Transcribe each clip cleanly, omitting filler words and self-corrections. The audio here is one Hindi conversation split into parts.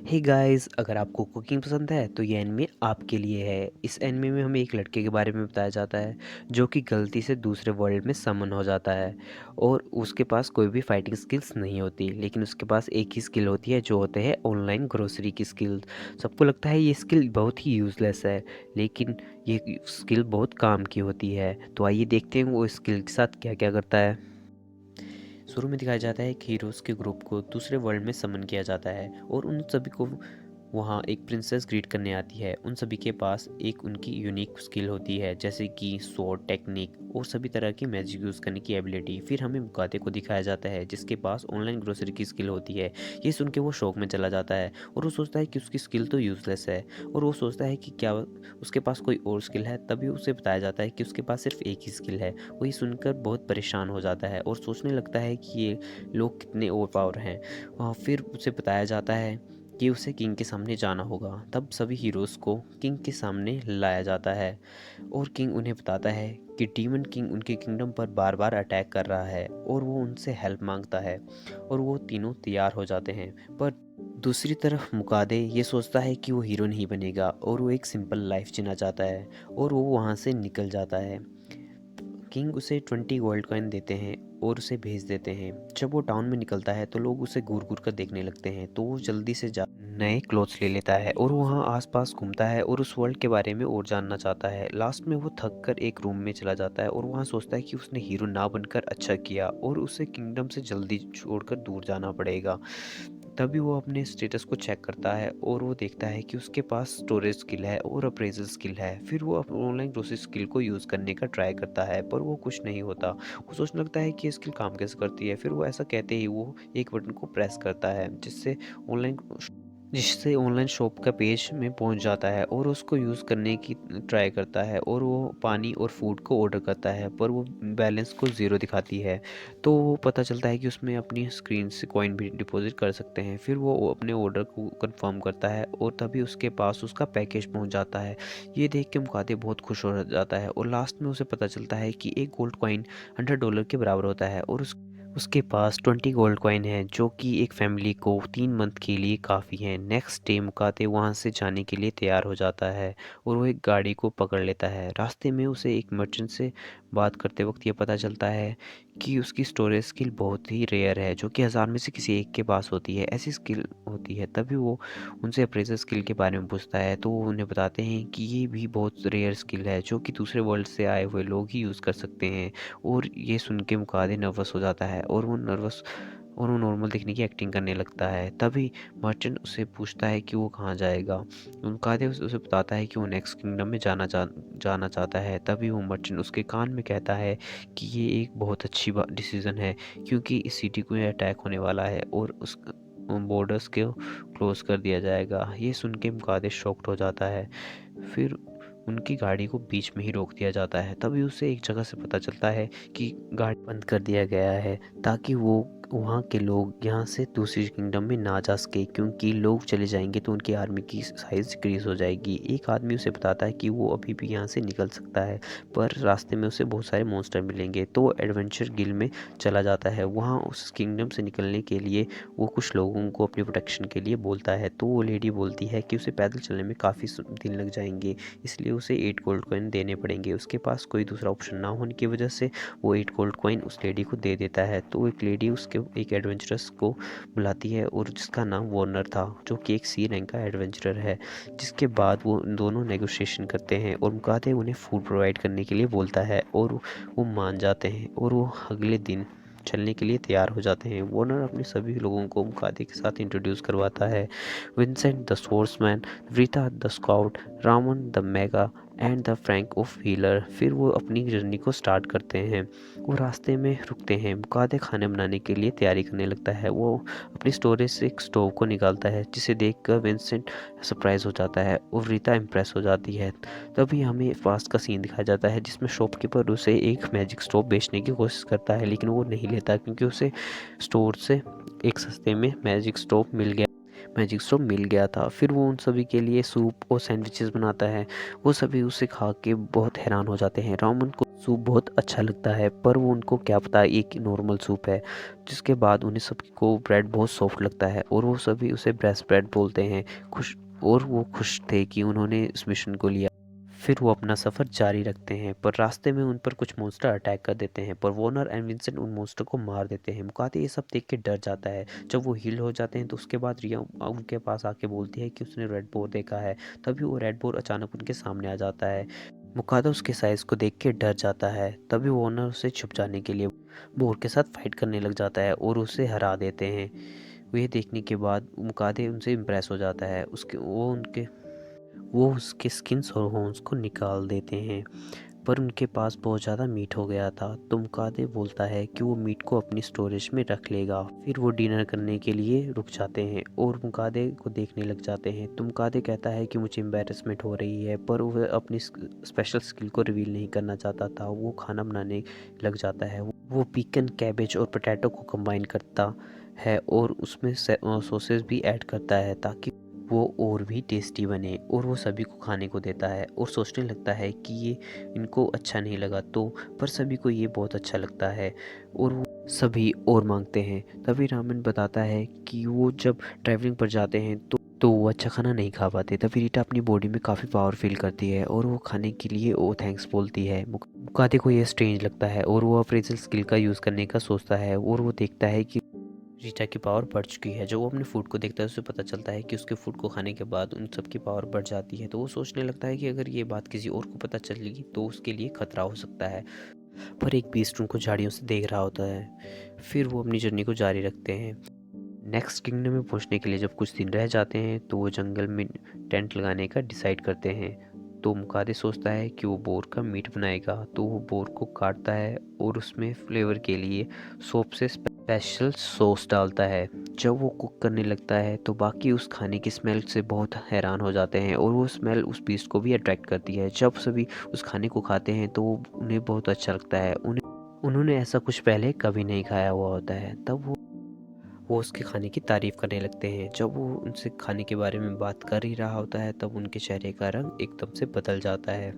हे गाइस, अगर आपको कुकिंग पसंद है तो ये एनिमे आपके लिए है। इस एनिमे में हमें एक लड़के के बारे में बताया जाता है जो कि गलती से दूसरे वर्ल्ड में समन हो जाता है और उसके पास कोई भी फाइटिंग स्किल्स नहीं होती, लेकिन उसके पास एक ही स्किल होती है जो होते हैं ऑनलाइन ग्रोसरी की स्किल। सबको लगता है ये स्किल बहुत ही यूज़लेस है, लेकिन ये स्किल बहुत काम की होती है। तो आइए देखते हैं वो स्किल के साथ क्या क्या करता है। शुरू में दिखाया जाता है कि हीरोज़ के ग्रुप को दूसरे वर्ल्ड में समन किया जाता है और उन सभी को वहाँ एक प्रिंसेस ग्रीट करने आती है। उन सभी के पास एक उनकी यूनिक स्किल होती है, जैसे कि स्वॉर्ड टेक्निक और सभी तरह की मैजिक यूज़ करने की एबिलिटी। फिर हमें मुकाते को दिखाया जाता है जिसके पास ऑनलाइन ग्रोसरी की स्किल होती है। ये सुन के वो शौक में चला जाता है और वो सोचता है कि उसकी स्किल तो यूज़लेस है और वो सोचता है कि क्या उसके पास कोई और स्किल है। तभी उसे बताया जाता है कि उसके पास सिर्फ एक ही स्किल है। वो ये सुनकर बहुत परेशान हो जाता है और सोचने लगता है कि ये लोग कितने ओवर पावर हैं। फिर उसे बताया जाता है कि उसे किंग के सामने जाना होगा। तब सभी हीरोज़ को किंग के सामने लाया जाता है और किंग उन्हें बताता है कि डीमन किंग उनके किंगडम पर बार बार अटैक कर रहा है और वो उनसे हेल्प मांगता है और वो तीनों तैयार हो जाते हैं। पर दूसरी तरफ मुकादे ये सोचता है कि वो हीरो नहीं बनेगा और वो एक सिंपल लाइफ जीना चाहता है और वो वहाँ से निकल जाता है। किंग उसे 20 गोल्ड कॉइन देते हैं और उसे भेज देते हैं। जब वो टाउन में निकलता है तो लोग उसे घूर घूर कर देखने लगते हैं, तो वो जल्दी से जा नए क्लोथ्स ले लेता है और वहाँ आसपास घूमता है और उस वर्ल्ड के बारे में और जानना चाहता है। लास्ट में वो थक कर एक रूम में चला जाता है और वहाँ सोचता है कि उसने हीरो ना बनकर अच्छा किया और उसे किंगडम से जल्दी छोड़कर दूर जाना पड़ेगा। तभी वो अपने स्टेटस को चेक करता है और वो देखता है कि उसके पास स्टोरेज स्किल है और अप्रेजल स्किल है। फिर वो ऑनलाइन ग्रोसरी स्किल को यूज़ करने का ट्राई करता है, पर वो कुछ नहीं होता। वो सोचने लगता है कि ये स्किल काम कैसे करती है। फिर वो ऐसा कहते ही वो एक बटन को प्रेस करता है ऑनलाइन जिससे ऑनलाइन शॉप का पेज में पहुंच जाता है और उसको यूज़ करने की ट्राई करता है और वो पानी और फूड को ऑर्डर करता है, पर वो बैलेंस को ज़ीरो दिखाती है। तो वो पता चलता है कि उसमें अपनी स्क्रीन से कॉइन भी डिपॉजिट कर सकते हैं। फिर वो अपने ऑर्डर को कंफर्म करता है और तभी उसके पास उसका पैकेज पहुंच जाता है। ये देख के मुकाते बहुत खुश हो जाता है और लास्ट में उसे पता चलता है कि एक गोल्ड कॉइन $100 के बराबर होता है और उसके पास 20 गोल्ड कॉइन है, जो कि एक फैमिली को 3 मंथ के लिए काफ़ी है। नेक्स्ट डे मुकाते वहाँ से जाने के लिए तैयार हो जाता है और वो एक गाड़ी को पकड़ लेता है। रास्ते में उसे एक मर्चेंट से बात करते वक्त ये पता चलता है कि उसकी स्टोरेज स्किल बहुत ही रेयर है, जो कि 1000 में से किसी एक के पास होती है। ऐसी स्किल होती है। तभी वो उनसे अप्रेजल स्किल के बारे में पूछता है, तो वो उन्हें बताते हैं कि ये भी बहुत रेयर स्किल है जो कि दूसरे वर्ल्ड से आए हुए लोग ही यूज़ कर सकते हैं। और ये सुन के मुकादे नर्वस हो जाता है और वो नॉर्मल दिखने की एक्टिंग करने लगता है। तभी मर्चेंट उससे पूछता है कि वो कहाँ जाएगा। मुकादे उसे बताता है कि वो नेक्स्ट किंगडम में जाना चाहता है। तभी वो मर्चेंट उसके कान में कहता है कि ये एक बहुत अच्छी डिसीज़न है, क्योंकि इस सिटी को अटैक होने वाला है और उस बॉर्डर्स को क्लोज कर दिया जाएगा। ये सुन के मुकादे शॉक्ड हो जाता है। फिर उनकी गाड़ी को बीच में ही रोक दिया जाता है। तभी उसे एक जगह से पता चलता है कि गाड़ी बंद कर दिया गया है ताकि वो वहाँ के लोग यहाँ से दूसरी किंगडम में ना जा सके, क्योंकि लोग चले जाएंगे तो उनकी आर्मी की साइज़ डिक्रीज़ हो जाएगी। एक आदमी उसे बताता है कि वो अभी भी यहाँ से निकल सकता है, पर रास्ते में उसे बहुत सारे मॉन्स्टर मिलेंगे। तो वो एडवेंचर गिल में चला जाता है। वहाँ उस किंगडम से निकलने के लिए वो कुछ लोगों को अपनी प्रोटेक्शन के लिए बोलता है। तो वो लेडी बोलती है कि उसे पैदल चलने में काफ़ी दिन लग जाएंगे, इसलिए उसे 8 गोल्ड कॉइन देने पड़ेंगे। उसके पास कोई दूसरा ऑप्शन ना होने की वजह से वो 8 गोल्ड कॉइन उस लेडी को दे देता है। तो एक लेडी उसके एक एडवेंचरस को बुलाती है और जिसका नाम वार्नर था, जो कि एक सी रैंक का एडवेंचरर है। जिसके बाद वो दोनों नेगोशिएशन करते हैं और मुकाते उन्हें फूड प्रोवाइड करने के लिए बोलता है और वो मान जाते हैं और वो अगले दिन चलने के लिए तैयार हो जाते हैं। वार्नर अपने सभी लोगों को मुकाते के साथ इंट्रोड्यूस करवाता है। Vincent the sourceman, Rita the scout, Ramon the mega and the frank of wheeler. फिर वो अपनी जर्नी को स्टार्ट करते हैं। वो रास्ते में रुकते हैं। मुकादे खाने बनाने के लिए तैयारी करने लगता है। वो अपनी स्टोरेज से एक स्टोव को निकालता है, जिसे देखकर विंसेंट सरप्राइज हो जाता है और रीता इम्प्रेस हो जाती है। तभी हमें पास्ट का सीन दिखाया जाता है जिसमें शॉपकीपर उसे एक मैजिक स्टोव बेचने की कोशिश करता है, लेकिन वो नहीं लेता क्योंकि उसे स्टोर से एक सस्ते में मैजिक स्टोव मिल गया। मैजिक स्टोव मिल गया था। फिर वो उन सभी के लिए सूप और सैंडविचेस बनाता है। वो सभी उसे खा के बहुत हैरान हो जाते हैं। रामन को सूप बहुत अच्छा लगता है, पर वो उनको क्या पता एक नॉर्मल सूप है। जिसके बाद उन्हें सबको ब्रेड बहुत सॉफ्ट लगता है और वो सभी उसे ब्रेस्ट ब्रेड बोलते हैं। खुश और वो खुश थे कि उन्होंने इस मिशन को लिया। फिर वो अपना सफ़र जारी रखते हैं, पर रास्ते में उन पर कुछ मॉन्स्टर अटैक कर देते हैं, पर वॉर्नर एंड विंसेंट उन मॉन्स्टर को मार देते हैं। मुकाते ये सब देख के डर जाता है। जब वो हील हो जाते हैं तो उसके बाद रिया उनके पास आके बोलती है कि उसने रेड बोर देखा है। तभी वो रेड बोर अचानक उनके सामने आ जाता है। मुकादा उसके साइज़ को देख के डर जाता है। तभी वॉर्नर उसे छुप जाने के लिए बोर के साथ फाइट करने लग जाता है और उसे हरा देते हैं। वो ये देखने के बाद मुकादे उनसे इम्प्रेस हो जाता है। वो उसके स्किन्स और होन्स को निकाल देते हैं, पर उनके पास बहुत ज़्यादा मीट हो गया था। तो मुकादे बोलता है कि वो मीट को अपनी स्टोरेज में रख लेगा। फिर वो डिनर करने के लिए रुक जाते हैं और मुकादे को देखने लग जाते हैं। तो मुकादे कहता है कि मुझे एम्बेरसमेंट हो रही है, पर वह अपनी स्पेशल स्किल को रिवील नहीं करना चाहता था। वो खाना बनाने लग जाता है। वो पिकन, कैबेज और पोटैटो को कंबाइन करता है और उसमें सॉसेस भी ऐड करता है ताकि वो और भी टेस्टी बने, और वो सभी को खाने को देता है और सोचने लगता है कि ये इनको अच्छा नहीं लगा तो, पर सभी को ये बहुत अच्छा लगता है और वो सभी और मांगते हैं। तभी रामन बताता है कि वो जब ट्रैवलिंग पर जाते हैं तो वो अच्छा खाना नहीं खा पाते। तभी रीटा अपनी बॉडी में काफ़ी पावर फील करती है और वो खाने के लिए ओ थैंक्स बोलती है। मुकादे को ये स्ट्रेंज लगता है और वो अप्रेजल स्किल का यूज़ करने का सोचता है और वो देखता है कि रीटा की पावर बढ़ चुकी है। जब वो अपने फूड को देखता है उसे पता चलता है कि उसके फूड को खाने के बाद उन सब की पावर बढ़ जाती है। तो वो सोचने लगता है कि अगर ये बात किसी और को पता चलेगी तो उसके लिए खतरा हो सकता है। पर एक बीस्ट उनको झाड़ियों से देख रहा होता है। फिर वो अपनी जर्नी को जारी रखते हैं। नेक्स्ट किंगडम में पहुंचने के लिए जब कुछ दिन रह जाते हैं तो वो जंगल में टेंट लगाने का डिसाइड करते हैं। तो मुकादे सोचता है कि वो बोर का मीट बनाएगा, तो वो बोर को काटता है और उसमें फ्लेवर के लिए सोप से स्पेशल सॉस डालता है। जब वो कुक करने लगता है तो बाकी उस खाने की स्मेल से बहुत हैरान हो जाते हैं और वो स्मेल उस बीस्ट को भी अट्रैक्ट करती है। जब सभी उस खाने को खाते हैं तो उन्हें बहुत अच्छा लगता है। उन्होंने ऐसा कुछ पहले कभी नहीं खाया हुआ होता है। तब वो उसके खाने की तारीफ़ करने लगते हैं। जब वो उनसे खाने के बारे में बात कर ही रहा होता है तब उनके चेहरे का रंग एकदम से बदल जाता है।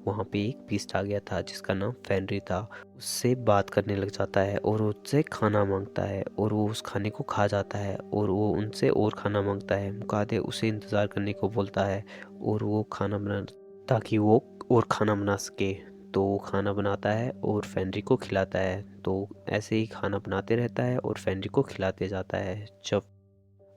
वहाँ पे एक बीस्ट आ गया था जिसका नाम फेनरी था। उससे बात करने लग जाता है और उससे खाना मांगता है और वो उस खाने को खा जाता है और वो उनसे और खाना मांगता है। मुकादे उसे इंतज़ार करने को बोलता है और वो खाना बना ताकि वो और खाना बना सके। तो वो खाना बनाता है और फेनरी को खिलाता है। तो ऐसे ही खाना बनाते रहता है और फेनरी को खिलाते जाता है। जब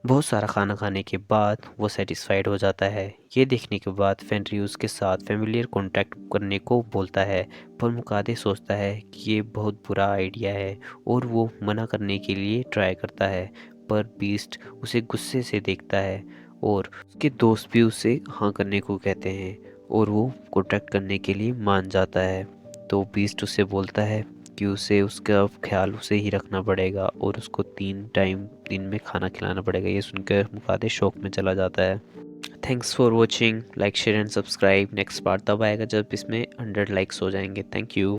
बहुत सारा खाना खाने के बाद वो सेटिस्फाइड हो जाता है। ये देखने के बाद फेनरी उसके साथ फेमिलियर कांटेक्ट करने को बोलता है, पर मुकादे सोचता है कि ये बहुत बुरा आइडिया है और वो मना करने के लिए ट्राई करता है। पर बीस्ट उसे गुस्से से देखता है और उसके दोस्त भी उसे हाँ करने को कहते हैं और वो कांटेक्ट करने के लिए मान जाता है। तो बीस्ट उसे बोलता है कि उसे उसका ख्याल उसे ही रखना पड़ेगा और उसको 3 टाइम दिन में खाना खिलाना पड़ेगा। ये सुनकर मुकादे शौक में चला जाता है। Thanks for watching. Like share and subscribe. Next part तब आएगा जब इसमें 100 लाइक्स हो जाएंगे। Thank you.